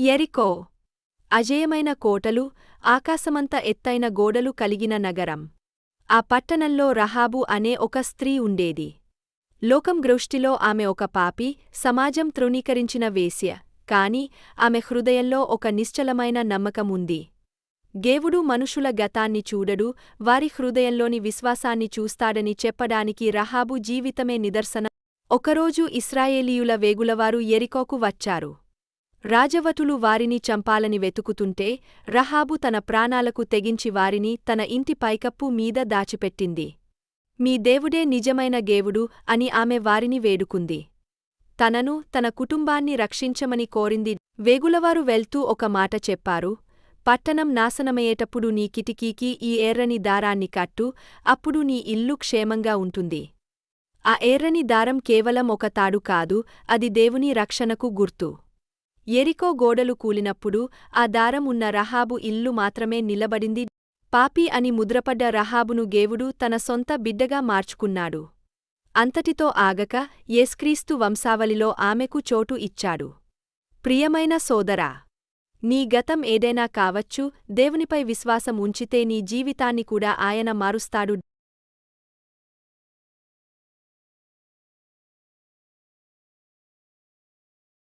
యెరికో అజేయమైన కోటలు, ఆకాశమంత ఎత్తైన గోడలు కలిగిన నగరం. ఆ పట్టణంలో రహాబు అనే ఒక స్త్రీ ఉండేది. లోకం దృష్టిలో ఆమె ఒక పాపి, సమాజం తృణీకరించిన వేశ్య. కాని ఆమె హృదయంలో ఒక నిశ్చలమైన నమ్మకం ఉంది. దేవుడు మనుషుల గతాన్ని చూడడు, వారి హృదయంలోని విశ్వాసాన్ని చూస్తాడని చెప్పడానికి రహాబు జీవితమే నిదర్శనం. ఒకరోజు ఇశ్రాయేలీయుల వేగులవారు యెరికోకు వచ్చారు. రాజవటులు వారిని చంపాలని వెతుకుతుంటే రహాబు తన ప్రాణాలకు తెగించి వారిని తన ఇంటి పైకప్పు మీద దాచిపెట్టింది. మీ దేవుడే నిజమైన దేవుడు అని ఆమె వారిని వేడుకుంది. తనను, తన కుటుంబాన్ని రక్షించమని కోరింది. వేగులవారు వెళ్తూ ఒక మాట చెప్పారు: పట్టణం నాశనమయ్యేటప్పుడు నీ కిటికీకి ఈ ఎర్రని దారాన్ని కట్టు, అప్పుడు నీ ఇల్లు క్షేమంగా ఉంటుంది. ఆ ఎర్రని దారం కేవలం ఒక తాడు కాదు, అది దేవుని రక్షణకు గుర్తు. యెరికో గోడలు కూలినప్పుడు ఆ దారం ఉన్న రహాబు ఇల్లు మాత్రమే నిలబడింది. పాపి అని ముద్రపడ్డ రహాబును దేవుడు తన సొంత బిడ్డగా మార్చుకున్నాడు. అంతటితో ఆగక యేసుక్రీస్తు వంశావళిలో ఆమెకు చోటు ఇచ్చాడు. ప్రియమైన సోదరా, నీ గతం ఏదైనా కావచ్చు, దేవునిపై విశ్వాసం ఉంచితే నీ జీవితాన్ని కూడా ఆయన మారుస్తాడు.